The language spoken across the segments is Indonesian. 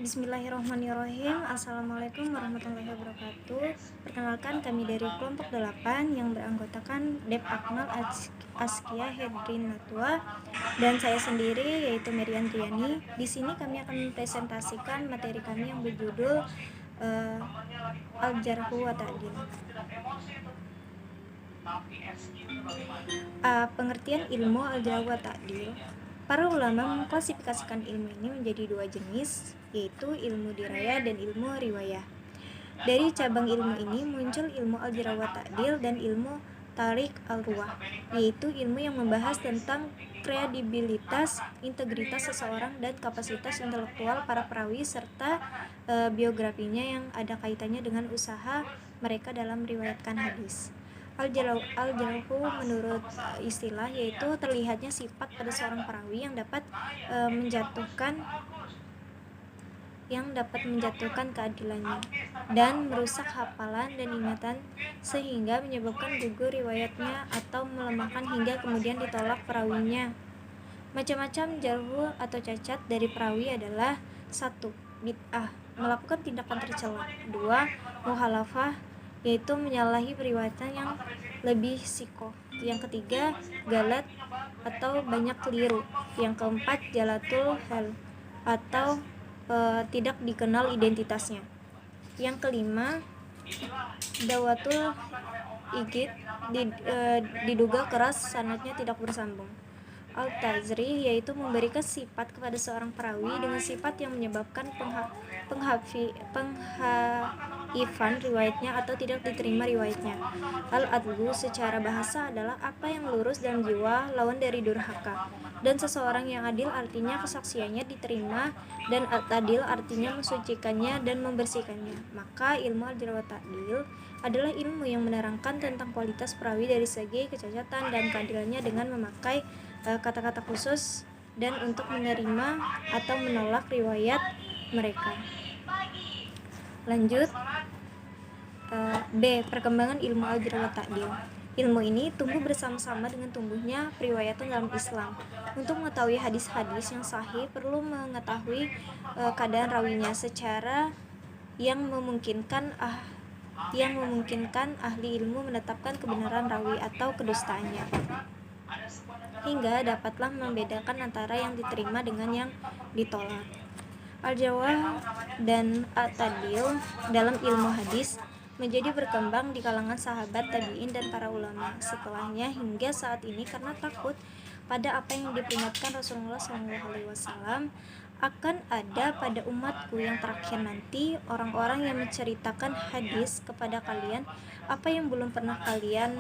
Bismillahirrahmanirrahim. Assalamualaikum warahmatullahi wabarakatuh. Perkenalkan, kami dari kelompok 8 yang beranggotakan Dep Akmal Askia Hedrin Natua dan saya sendiri yaitu Merian Triani. Di sini kami akan mempresentasikan materi kami yang berjudul Al-Jarhu wa Ta'dil. Pengertian ilmu Al-Jarhu wa Ta'dil. Para ulama mengklasifikasikan ilmu ini menjadi dua jenis, yaitu ilmu diraya dan ilmu riwayah. Dari cabang ilmu ini muncul ilmu al-jarh wa ta'dil dan ilmu tarik al-ruwah, yaitu ilmu yang membahas tentang kredibilitas, integritas seseorang dan kapasitas intelektual para perawi serta biografinya yang ada kaitannya dengan usaha mereka dalam meriwayatkan hadis. Al-jarhu menurut istilah yaitu terlihatnya sifat pada seorang perawi yang dapat menjatuhkan keadilannya dan merusak hafalan dan ingatan sehingga menyebabkan gugur riwayatnya atau melemahkan hingga kemudian ditolak perawinya. Macam-macam jarhu atau cacat dari perawi adalah 1. Bid'ah, melakukan tindakan tercela. 2. Muhalafah, yaitu menyalahi periwayatan yang lebih sikoh. Yang ketiga, galat atau banyak keliru. Yang keempat, jalatul hal atau tidak dikenal identitasnya. Yang kelima, dawatul igid, diduga keras, sanadnya tidak bersambung. Al-Tazrih, yaitu memberikan sifat kepada seorang perawi dengan sifat yang menyebabkan penghaifan riwayatnya atau tidak diterima riwayatnya. Al-Adlu secara bahasa adalah apa yang lurus dalam jiwa, lawan dari durhaka. Dan seseorang yang adil artinya kesaksiannya diterima, dan al-adil artinya mensucikannya dan membersihkannya. Maka ilmu al-jarh wa ta'dil adalah ilmu yang menerangkan tentang kualitas perawi dari segi kecacatan dan keadilannya dengan memakai kata-kata khusus dan untuk menerima atau menolak riwayat mereka. Lanjut, B. Perkembangan ilmu al-jarh wa ta'dil. Ilmu ini tumbuh bersama-sama dengan tumbuhnya periwayatan dalam Islam. Untuk mengetahui hadis-hadis yang sahih perlu mengetahui keadaan rawinya secara yang memungkinkan ahli ilmu menetapkan kebenaran rawi atau kedustaannya, hingga dapatlah membedakan antara yang diterima dengan yang ditolak. Al-jarh dan at-ta'dil dalam ilmu hadis menjadi berkembang di kalangan sahabat, tabi'in dan para ulama setelahnya hingga saat ini karena takut pada apa yang diperingatkan Rasulullah SAW akan ada pada umatku yang terakhir nanti orang-orang yang menceritakan hadis kepada kalian apa yang belum pernah kalian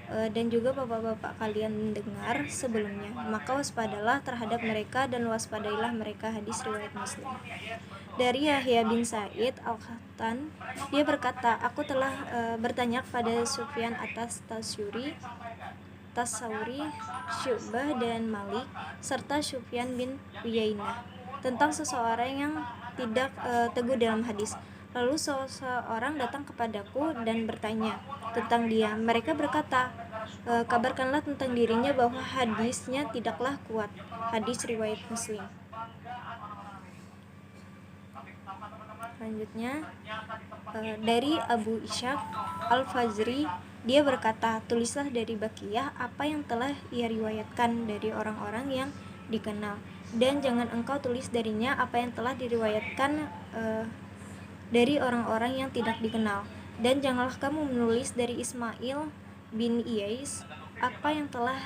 dan juga bapak-bapak kalian dengar sebelumnya, maka waspadalah terhadap mereka dan waspadailah mereka. Hadis riwayat Muslim. Dari Yahya bin Sa'id Al-Qattan, dia berkata, aku telah bertanya kepada Sufyan atas Tasawuri, Syu'bah dan Malik serta Sufyan bin Uyainah tentang seseorang yang tidak teguh dalam hadis. Lalu seseorang datang kepadaku dan bertanya tentang dia. Mereka berkata, kabarkanlah tentang dirinya bahwa hadisnya tidaklah kuat. Hadis riwayat Muslim. Selanjutnya, dari Abu Ishaq Al-Fazri, dia berkata, tulislah dari Bakiyah apa yang telah ia riwayatkan dari orang-orang yang dikenal, dan jangan engkau tulis darinya apa yang telah diriwayatkan dari orang-orang yang tidak dikenal, dan janganlah kamu menulis dari Ismail bin Iyais apa yang telah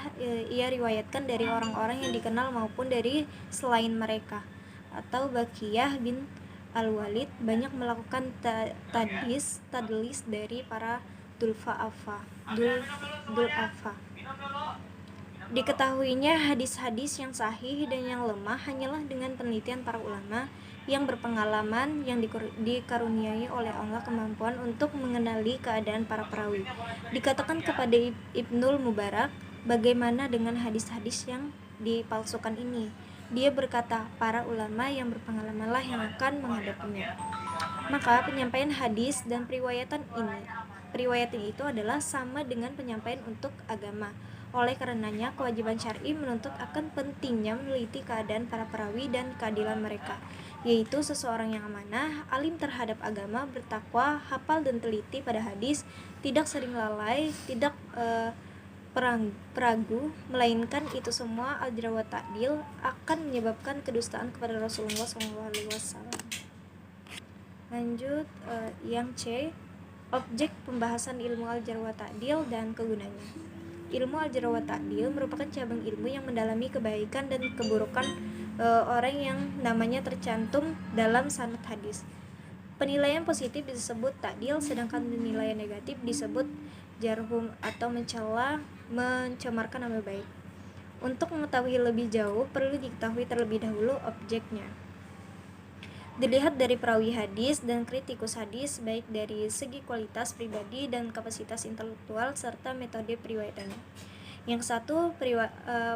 ia riwayatkan dari orang-orang yang dikenal maupun dari selain mereka. Atau Bakiyah bin Al-Walid banyak melakukan tadlis dari para dul'afa. Diketahuinya hadis-hadis yang sahih dan yang lemah hanyalah dengan penelitian para ulama yang berpengalaman yang dikaruniai oleh Allah kemampuan untuk mengenali keadaan para perawi. Dikatakan kepada Ibnul Mubarak, bagaimana dengan hadis-hadis yang dipalsukan ini? Dia berkata, para ulama yang berpengalamanlah yang akan menghadapinya. Maka penyampaian hadis dan periwayatan itu adalah sama dengan penyampaian untuk agama. Oleh karenanya, kewajiban syar'i menuntut akan pentingnya meneliti keadaan para perawi dan keadilan mereka. yaitu seseorang yang amanah, alim terhadap agama, bertakwa, hafal dan teliti pada hadis, tidak sering lalai, tidak peragu, melainkan itu semua al-jarh wa ta'dil akan menyebabkan kedustaan kepada Rasulullah SAW. Lanjut, yang C, objek pembahasan ilmu al-jarh wa ta'dil dan kegunaannya. Ilmu al-jarh wa ta'dil merupakan cabang ilmu yang mendalami kebaikan dan keburukan orang yang namanya tercantum dalam sanad hadis. Penilaian positif disebut ta'dil, sedangkan penilaian negatif disebut jarhum atau mencela, mencemarkan nama baik. Untuk mengetahui lebih jauh, perlu diketahui terlebih dahulu objeknya. Dilihat dari perawi hadis dan kritikus hadis, baik dari segi kualitas pribadi dan kapasitas intelektual serta metode periwayatannya. Yang satu,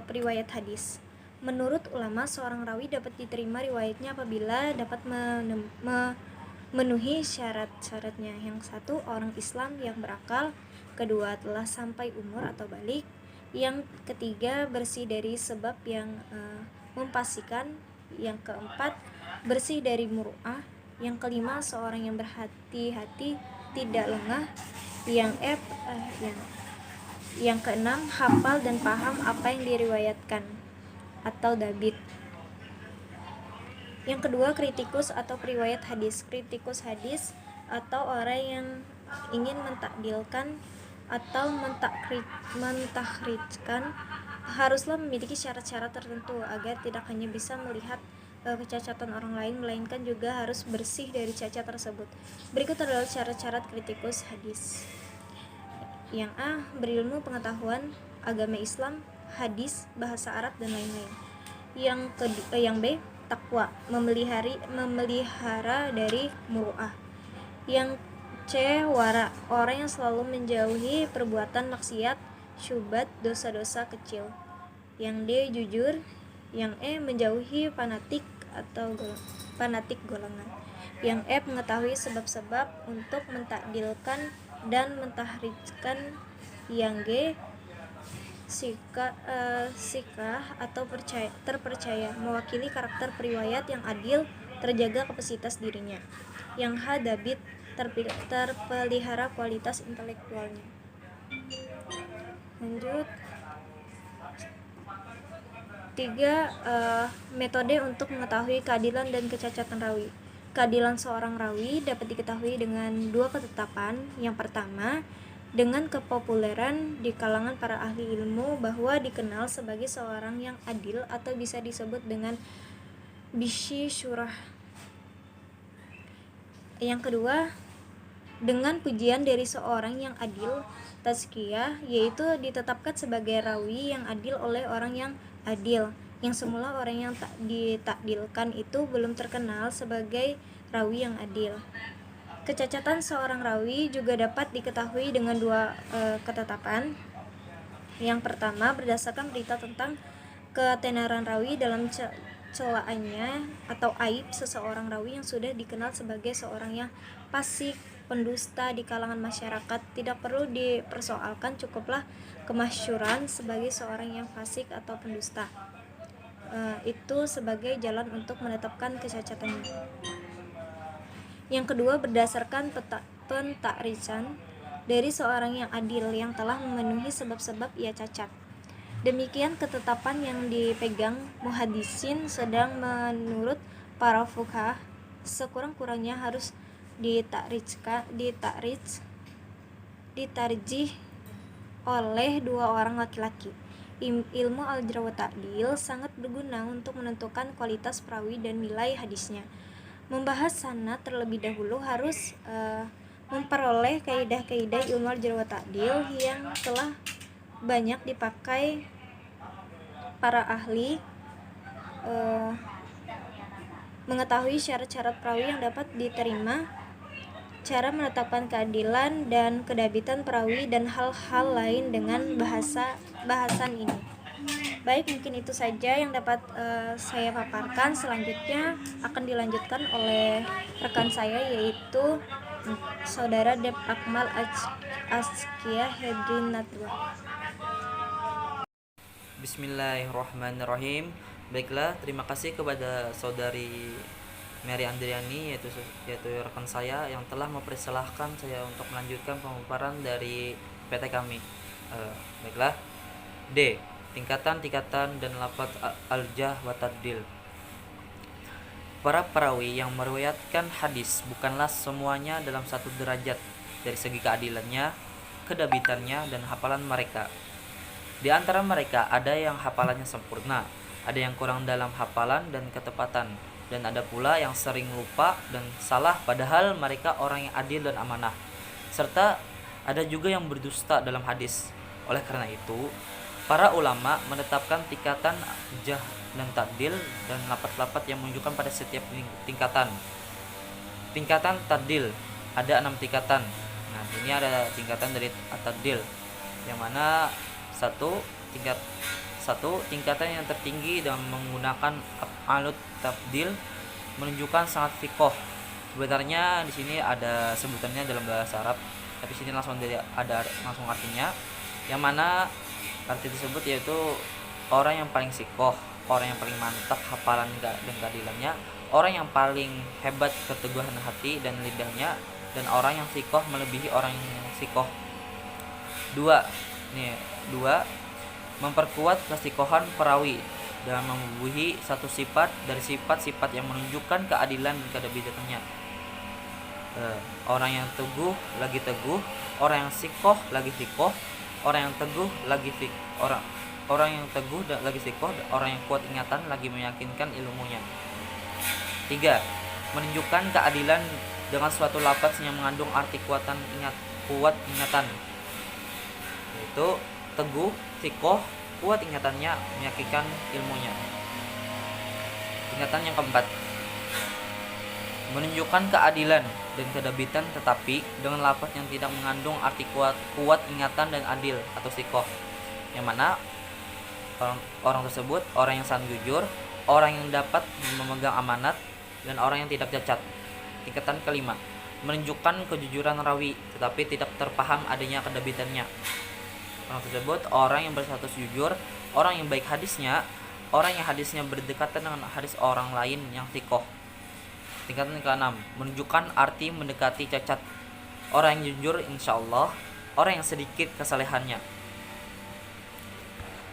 periwayat hadis. Menurut ulama, seorang rawi dapat diterima riwayatnya apabila dapat memenuhi syarat-syaratnya. Yang satu, orang Islam yang berakal. Kedua, telah sampai umur atau balik. Yang ketiga, bersih dari sebab yang memfasikan. Yang keempat, bersih dari muru'ah. Yang kelima, seorang yang berhati-hati, tidak lengah. Yang keenam, hafal dan paham apa yang diriwayatkan atau dabit. Yang kedua, kritikus atau periwayat hadis. Kritikus hadis atau orang yang ingin mentakdilkan atau mentakhrijkan haruslah memiliki syarat-syarat tertentu agar tidak hanya bisa melihat kecacatan orang lain, melainkan juga harus bersih dari cacat tersebut. Berikut adalah syarat-syarat kritikus hadis. Yang A, berilmu pengetahuan agama Islam, hadis, bahasa Arab dan lain-lain. Yang B, takwa, memelihara dari muru'ah. Yang C, wara, orang yang selalu menjauhi perbuatan maksiat, syubhat, dosa-dosa kecil. Yang D, jujur. Yang E, menjauhi fanatik atau fanatik golongan. Yang F, mengetahui sebab-sebab untuk mentakdilkan dan mentahrijkan. Yang G, sikah atau terpercaya, mewakili karakter periwayat yang adil, terjaga kapasitas dirinya. Yang H, dabit, terpelihara kualitas intelektualnya. Lanjut. 3. Metode untuk mengetahui keadilan dan kecacatan rawi. Keadilan seorang rawi dapat diketahui dengan dua ketetapan. Yang pertama, dengan kepopuleran di kalangan para ahli ilmu bahwa dikenal sebagai seorang yang adil atau bisa disebut dengan bishi syurah. Yang kedua, dengan pujian dari seorang yang adil, tazkiyah, yaitu ditetapkan sebagai rawi yang adil oleh orang yang adil, yang semula orang yang ditakdilkan itu belum terkenal sebagai rawi yang adil. Kecacatan seorang rawi juga dapat diketahui dengan dua ketetapan. Yang pertama, berdasarkan berita tentang ketenaran rawi dalam celaannya atau aib seseorang rawi yang sudah dikenal sebagai seorang yang fasik, pendusta di kalangan masyarakat. Tidak perlu dipersoalkan, cukuplah kemasyhuran sebagai seorang yang fasik atau pendusta itu sebagai jalan untuk menetapkan kecacatannya. Yang kedua, berdasarkan pentakrisan dari seorang yang adil yang telah memenuhi sebab-sebab ia cacat. Demikian ketetapan yang dipegang muhaddisin, sedang menurut para fuqaha sekurang-kurangnya harus ditarjih oleh dua orang laki-laki. Ilmu al-jarh wa ta'dil sangat berguna untuk menentukan kualitas perawi dan nilai hadisnya. Membahas sanad terlebih dahulu harus memperoleh kaidah-kaidah ilmu al-jarh wa ta'dil yang telah banyak dipakai para ahli, mengetahui syarat-syarat perawi yang dapat diterima, cara menetapkan keadilan dan kedabitan perawi, dan hal-hal lain dengan bahasan ini. Baik, mungkin itu saja yang dapat saya paparkan. Selanjutnya akan dilanjutkan oleh rekan saya, yaitu Saudara Dep Akmal Askia Hedrin Natwa. Bismillahirrahmanirrahim. Baiklah, terima kasih kepada saudari Mary Andriani, yaitu rekan saya yang telah mempersilahkan saya untuk melanjutkan pemaparan dari PT kami. Baiklah. D. Tingkatan-tingkatan dan lafaz al-jah wa tadil. Para perawi yang meriwayatkan hadis bukanlah semuanya dalam satu derajat dari segi keadilannya, kedabitannya, dan hafalan mereka. Di antara mereka ada yang hafalannya sempurna, ada yang kurang dalam hafalan dan ketepatan, dan ada pula yang sering lupa dan salah padahal mereka orang yang adil dan amanah. Serta ada juga yang berdusta dalam hadis. Oleh karena itu, para ulama menetapkan tingkatan jah dan ta'dil dan lapat-lapat yang menunjukkan pada setiap tingkatan. Tingkatan ta'dil ada 6 tingkatan. Nah, ini ada tingkatan dari at-ta'dil yang mana tingkatan yang tertinggi dengan menggunakan alut tabdil menunjukkan sangat fiqh. Sebenarnya di sini ada sebutannya dalam bahasa Arab, tapi sini langsung ada langsung artinya, yang mana arti tersebut yaitu orang yang paling sikoh, orang yang paling mantap hafalan dan keadilannya, orang yang paling hebat keteguhan hati dan lidahnya, dan orang yang sikoh melebihi orang yang sikoh. Dua, memperkuat kesikohan perawi dengan membubuhi satu sifat dari sifat-sifat yang menunjukkan keadilan dan kedabitannya. Orang yang teguh lagi teguh, orang yang sikoh lagi sikoh, orang yang teguh lagi orang yang teguh lagi sikoh, orang yang kuat ingatan lagi meyakinkan ilmunya. 3. Menunjukkan keadilan dengan suatu lafaz yang mengandung arti kuat ingatan, yaitu teguh, sikoh, kuat ingatannya, meyakinkan ilmunya. Tingkatan yang keempat, menunjukkan keadilan dan kedabitan tetapi dengan lafaz yang tidak mengandung arti kuat ingatan dan adil atau sikoh, yang mana orang tersebut orang yang sangat jujur, orang yang dapat memegang amanat, dan orang yang tidak cacat. Tingkatan kelima, menunjukkan kejujuran rawi tetapi tidak terpaham adanya kedabitannya. Orang tersebut orang yang berstatus jujur, orang yang baik hadisnya, orang yang hadisnya berdekatan dengan hadis orang lain yang sikoh. Tingkatan ke-6, menunjukkan arti mendekati cacat. Orang yang jujur insyaallah, orang yang sedikit kesalehannya.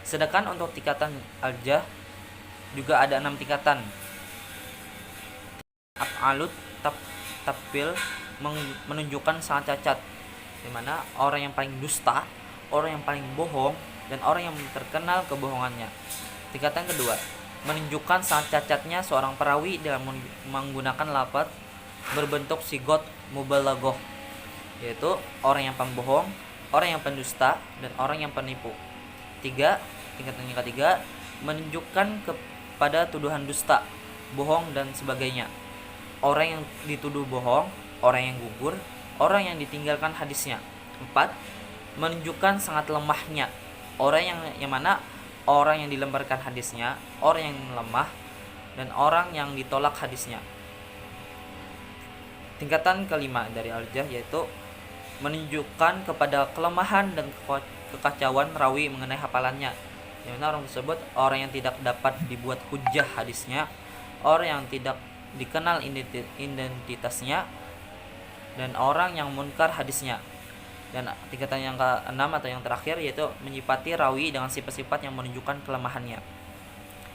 Sedangkan untuk tingkatan al-jah juga ada 6 tingkatan. Alut tapil menunjukkan sangat cacat, dimana orang yang paling dusta, orang yang paling bohong, dan orang yang terkenal kebohongannya. Tingkatan kedua, menunjukkan sangat cacatnya seorang perawi dalam menggunakan lafaz berbentuk sigot mubalaghah, yaitu orang yang pembohong, orang yang pendusta, dan orang yang penipu. Tingkatan yang ketiga, menunjukkan kepada tuduhan dusta, bohong, dan sebagainya. Orang yang dituduh bohong, orang yang gugur, orang yang ditinggalkan hadisnya. 4. Menunjukkan sangat lemahnya orang yang mana orang yang dilemparkan hadisnya, orang yang lemah, dan orang yang ditolak hadisnya. Tingkatan kelima dari al-jah yaitu menunjukkan kepada kelemahan dan kekacauan rawi mengenai hafalannya, yang mana orang tersebut orang yang tidak dapat dibuat hujjah hadisnya, orang yang tidak dikenal identitasnya, dan orang yang munkar hadisnya. Dan tingkatan yang ke-6 atau yang terakhir yaitu menyifati rawi dengan sifat-sifat yang menunjukkan kelemahannya,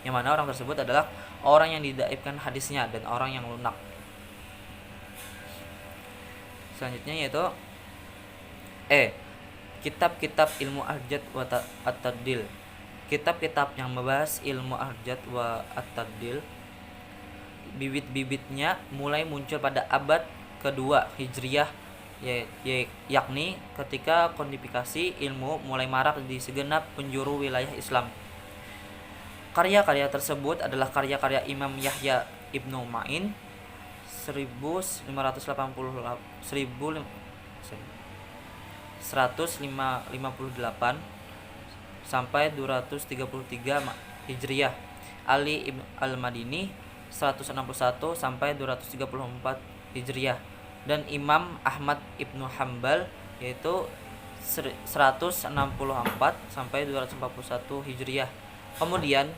yang mana orang tersebut adalah orang yang didaifkan hadisnya dan orang yang lunak. Selanjutnya yaitu kitab-kitab ilmu al-jad wa at-tadil. Kitab-kitab yang membahas ilmu al-jad wa at-tadil bibit-bibitnya mulai muncul pada abad kedua Hijriyah, yakni ketika kodifikasi ilmu mulai marak di segenap penjuru wilayah Islam. Karya-karya tersebut adalah karya-karya Imam Yahya Ibnu Ma'in 1158 sampai 233 Hijriyah, Ali Ibn Al-Madini 161 sampai 234 Hijriyah, dan Imam Ahmad Ibnu Hambal yaitu 164 sampai 241 Hijriyah. Kemudian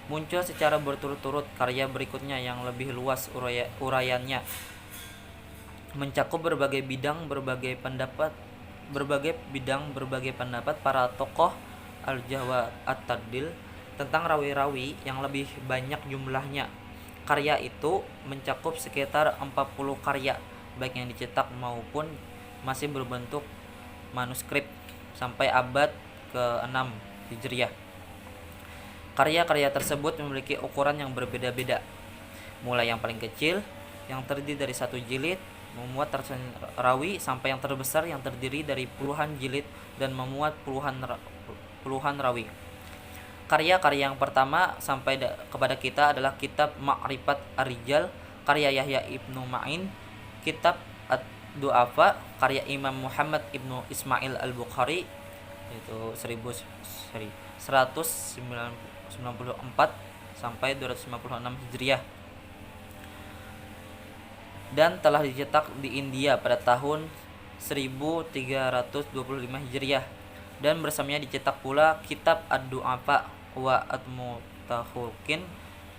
Muncul secara berturut-turut karya berikutnya yang lebih luas uraiannya, mencakup berbagai bidang, berbagai pendapat para tokoh al-Jawa at-Tadil tentang rawi-rawi yang lebih banyak jumlahnya. Karya itu mencakup sekitar 40 karya, baik yang dicetak maupun masih berbentuk manuskrip sampai abad ke-6 Hijriah. Karya-karya tersebut memiliki ukuran yang berbeda-beda, mulai yang paling kecil yang terdiri dari 1 jilid memuat ratusan rawi sampai yang terbesar yang terdiri dari puluhan jilid dan memuat puluhan rawi. Karya-karya yang pertama sampai kepada kita adalah kitab Ma'rifat Ar-Rijal karya Yahya Ibnu Ma'in, kitab Ad-Du'afa karya Imam Muhammad Ibnu Ismail Al-Bukhari yaitu 1194 sampai 256 Hijriah, dan telah dicetak di India pada tahun 1325 Hijriah, dan bersamanya dicetak pula kitab Ad-Du'afa wa At-Mutahurkin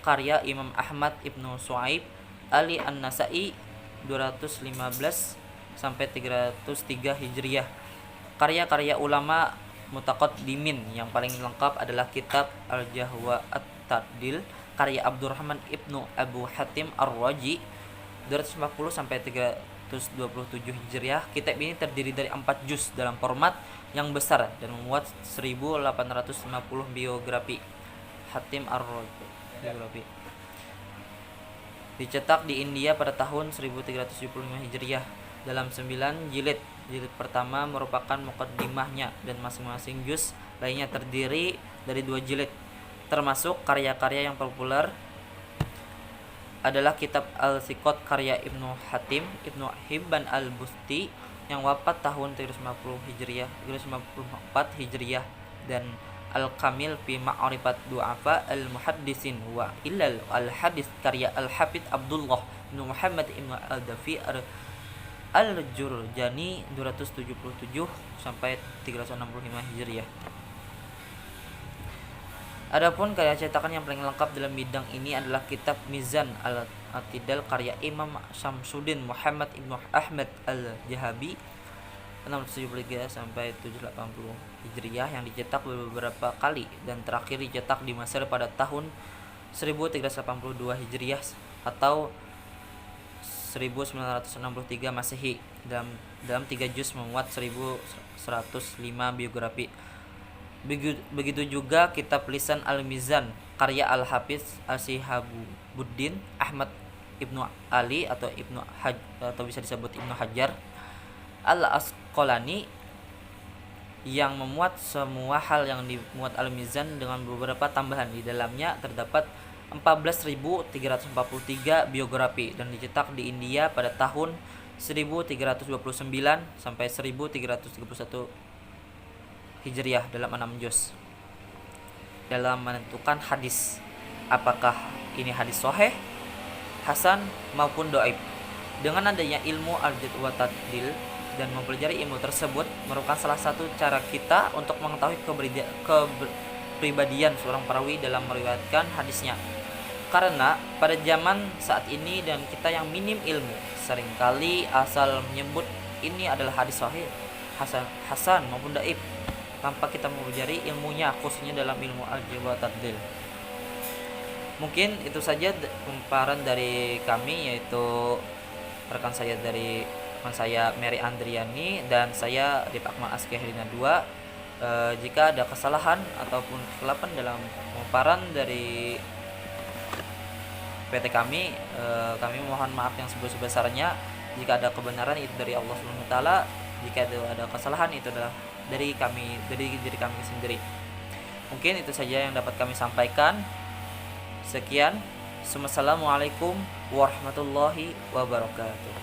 karya Imam Ahmad Ibnu Su'aib Ali An-Nasai 215 sampai 303 Hijriah. Karya-karya ulama mutaqaddimin yang paling lengkap adalah kitab Al-Jahwa At-Tadil karya Abdurrahman Ibnu Abu Hatim Ar-Raji 240 sampai 327 Hijriah. Kitab ini terdiri dari 4 juz dalam format yang besar dan memuat 1850 biografi Hatim Ar-Raji biografi. Dicetak di India pada tahun 1375 Hijriah dalam 9 jilid. Jilid pertama merupakan muqaddimahnya dan masing-masing juz lainnya terdiri dari 2 jilid. Termasuk karya-karya yang populer adalah kitab Al-Siqat karya Ibnu Hatim, Ibnu Hibban Al-Busti yang wafat tahun 350 Hijriah, 354 Hijriah, dan Al-Kamil fi Ma'rifat Du'afa Al-Muhaddisin wa Ilal Al-Hadis karya Al-Hafidz Abdullah Ibnu Muhammad Ibnu Al-Dafi Al-Jurjani 277 sampai 365 Hijriah. Adapun karya cetakan yang paling lengkap dalam bidang ini adalah kitab Mizan Al-I'tidal karya Imam Syamsuddin Muhammad Ibnu Ahmad Al-Jahabi 673 sampai 780 Hijriah yang dicetak beberapa kali dan terakhir dicetak di Mesir pada tahun 1382 Hijriah atau 1963 Masehi dalam 3 juz memuat 1105 biografi. Begitu juga kitab Lisan Al-Mizan karya Al-Hafiz Al-Sihabuddin Ahmad Ibnu Ali atau atau bisa disebut Ibnu Hajar Al-Asqalani yang memuat semua hal yang dimuat Al-Mizan dengan beberapa tambahan. Di dalamnya terdapat 14.343 biografi dan dicetak di India pada tahun 1329 sampai 1331 Hijriah dalam 6 juz. Dalam menentukan hadis, apakah ini hadis sahih, hasan maupun dhaif. Dengan adanya ilmu al-jarh wa ta'dil dan mempelajari ilmu tersebut merupakan salah satu cara kita untuk mengetahui kepribadian seorang perawi dalam meriwayatkan hadisnya. Karena pada zaman saat ini dan kita yang minim ilmu, seringkali asal menyebut ini adalah hadis sahih, hasan maupun dhaif tanpa kita mempelajari ilmunya, khususnya dalam ilmu al-jarh wa ta'dil. Mungkin itu saja pemaparan dari kami, yaitu rekan saya Mary Andriani dan saya Rip Akmal Askehrina 2. Jika ada kesalahan ataupun kekeliruan dalam pemaparan dari PT kami mohon maaf yang sebesar-besarnya. Jika ada kebenaran itu dari Allah Subhanahu wa taala, jika ada kesalahan itu adalah dari diri kami sendiri. Mungkin itu saja yang dapat kami sampaikan. Sekian. Wassalamualaikum warahmatullahi wabarakatuh.